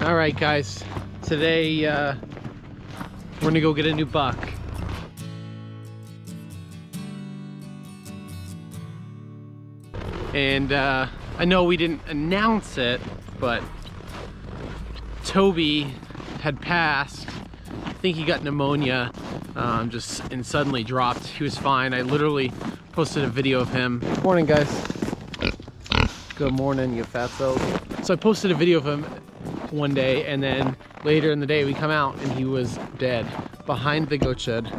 All right, guys. Today we're gonna go get a new buck. And I know we didn't announce it, but Toby had passed. I think he got pneumonia, and suddenly dropped. He was fine. I literally posted a video of him. Morning, guys. Good morning, you fatso. So I posted a video of him one day, and then later in the day we come out and he was dead behind the goat shed.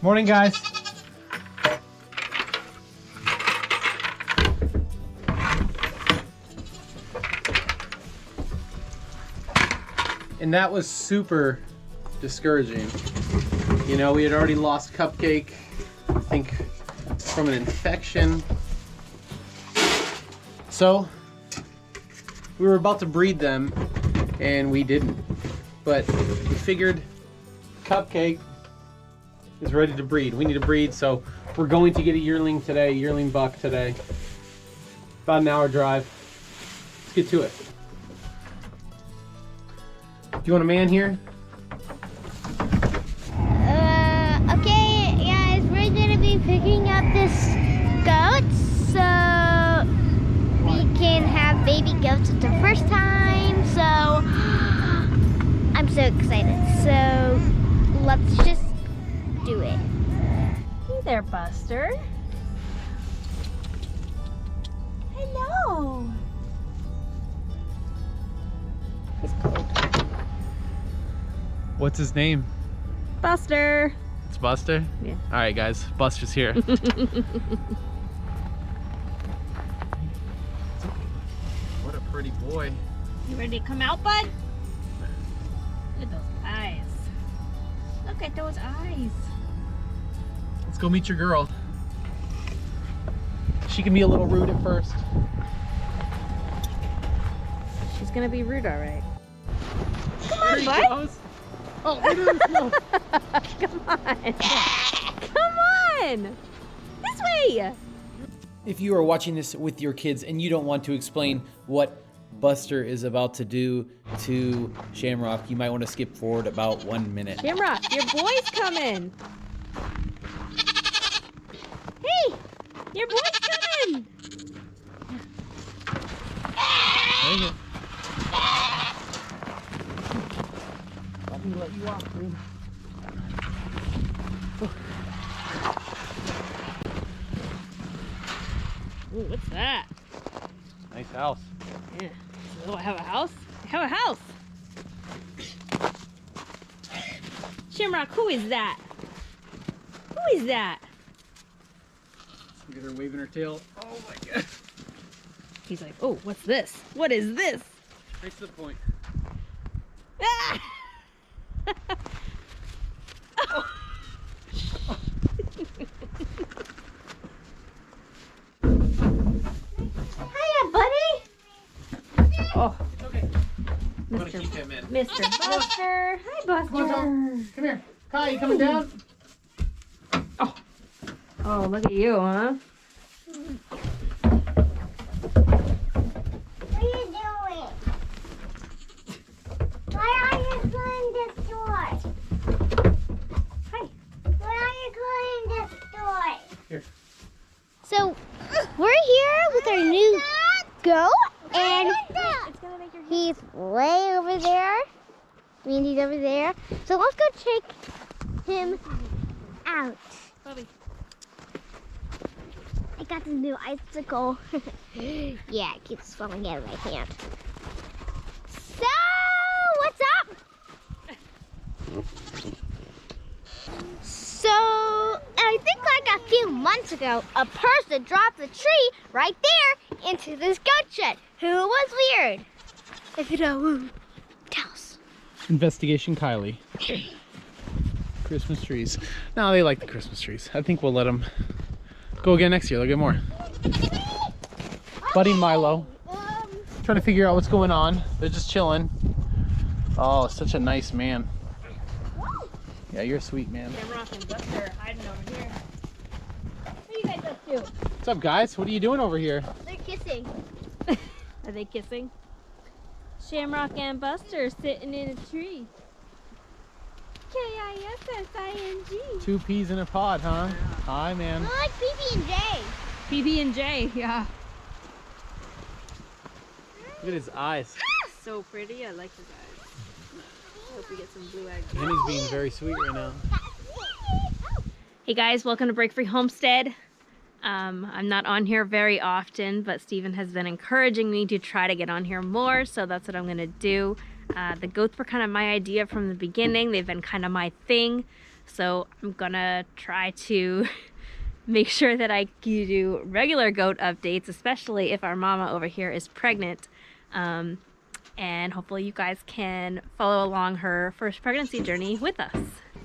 Morning, guys. And that was super discouraging. You know, we had already lost Cupcake, I think, from an infection. So we were about to breed them and we didn't. But we figured Cupcake is ready to breed. We need to breed, so we're going to get a yearling today, yearling buck today. About an hour drive. Let's get to it. Do you want a man here? Okay, guys, we're gonna be picking up this goat, so we can have baby goats for the first time. So I'm so excited. So let's just do it. Hey there, Buster. Hello. He's cold. What's his name? Buster. It's Buster? Yeah. All right, guys, Buster's here. What a pretty boy. You ready to come out, bud? Look at those eyes. Look at those eyes. Let's go meet your girl. She can be a little rude at first. She's gonna be rude, all right. Come There on, he bud. goes. Oh, look at this. No. Come on. Come on. This way. If you are watching this with your kids and you don't want to explain what Buster is about to do to Shamrock, you might want to skip forward about 1 minute. Shamrock, your boy's coming. Hey, your boy's coming. Dang it. Let me let you off, dude. Ooh, what's that? Nice house. Yeah. Oh, I have a house? I have a house. Shamrock, who is that? Who is that? Look at her waving her tail. Oh my god. He's like, oh, what's this? What is this? Straight to the point. Ah! Hiya, buddy. Oh, It's okay. I'm gonna keep him in. Mr. Buster. Hi, Buster. Come on, come here. Kai, you coming down? Oh, look at you, huh? What are you doing? Why are you closing this door? Hi. Why are you closing this door? Here. So we're here with our new goat, and It's gonna make your he's way over there. Randy's over there. So let's go check him out. Bobby. I got this new icicle. Yeah, it keeps falling out of my hand. So, what's up? So, I think like a few months ago, a person dropped a tree right there into this goat shed. Who was weird? If you know who, tell us. Investigation Kylie. Christmas trees. No, they like the Christmas trees. I think we'll let them go again next year. They'll get more. Buddy Milo. Trying to figure out what's going on. They're just chilling. Oh, such a nice man. Yeah, you're sweet, man. Shamrock and Buster are hiding over here. What are you guys up to? What's up, guys? What are you doing over here? They're kissing. Are they kissing? Shamrock and Buster sitting in a tree. K-I-S-S-I-N-G. 2 peas in a pod, huh? Hi, man. I like PB and J. PB&J, yeah. Look at his eyes. So pretty. I like his eyes. Hope we get some blue eggs. And he's being very sweet right now. Hey guys, welcome to Break Free Homestead. I'm not on here very often, but Steven has been encouraging me to try to get on here more, so that's what I'm gonna do. The goats were kind of my idea from the beginning. They've been kind of my thing, so I'm gonna try to make sure that I do regular goat updates, especially if our mama over here is pregnant. And hopefully you guys can follow along her first pregnancy journey with us.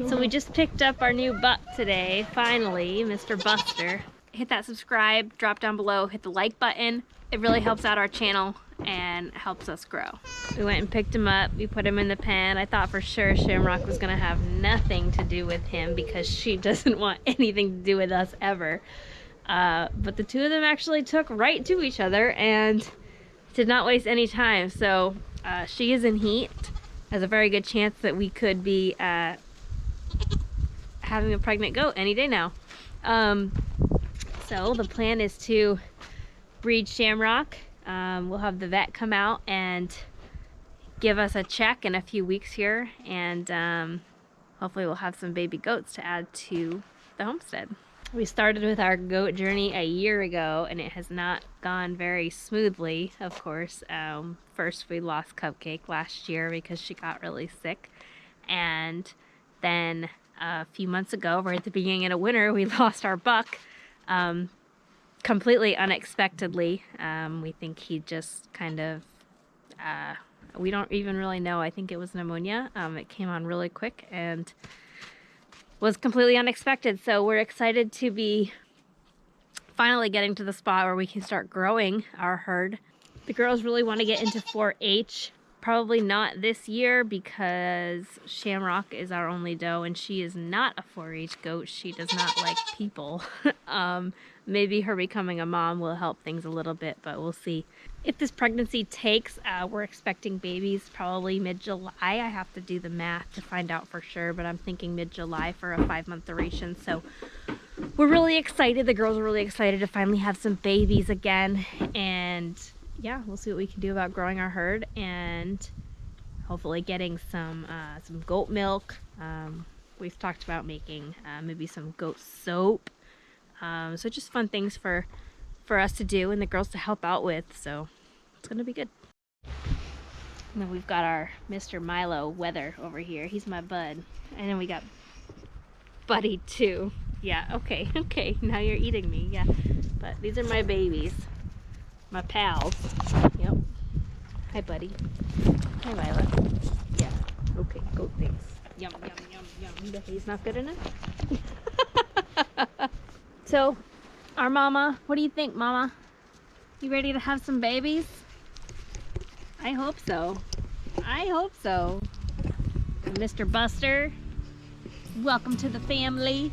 So we just picked up our new buck today, finally, Mr. Buster. Hit that subscribe, drop down below, hit the like button. It really helps out our channel and helps us grow. We went and picked him up, we put him in the pen. I thought for sure Shamrock was gonna have nothing to do with him because she doesn't want anything to do with us ever. But the two of them actually took right to each other and did not waste any time. So she is in heat. There's a very good chance that we could be having a pregnant goat any day now. So the plan is to breed Shamrock. We'll have the vet come out and give us a check in a few weeks here, and hopefully we'll have some baby goats to add to the homestead. We started with our goat journey a year ago, and it has not gone very smoothly, of course. First we lost Cupcake last year because she got really sick, and then a few months ago, right at the beginning of the winter, we lost our buck completely unexpectedly. We think he just kind of, we don't even really know. I think it was pneumonia. It came on really quick and was completely unexpected. So we're excited to be finally getting to the spot where we can start growing our herd. The girls really want to get into 4-H. Probably not this year because Shamrock is our only doe and she is not a 4-H goat. She does not like people. Maybe her becoming a mom will help things a little bit, but we'll see. If this pregnancy takes, we're expecting babies probably mid-July. I have to do the math to find out for sure, but I'm thinking mid-July for a 5-month duration. So we're really excited. The girls are really excited to finally have some babies again. And yeah, we'll see what we can do about growing our herd and hopefully getting some goat milk. We've talked about making maybe some goat soap. So just fun things for us to do and the girls to help out with. So it's gonna be good. And then we've got our Mr. Milo Weather over here. He's my bud. And then we got Buddy too. Yeah, okay, okay. Now you're eating me, yeah. But these are my babies. My pals. Yep. Hi, Buddy. Hi, Milo. Yeah. Okay, goat things. Yum, yum, yum, yum. The hay's not good enough? So, our mama, what do you think, Mama? You ready to have some babies? I hope so. I hope so. And Mr. Buster, welcome to the family.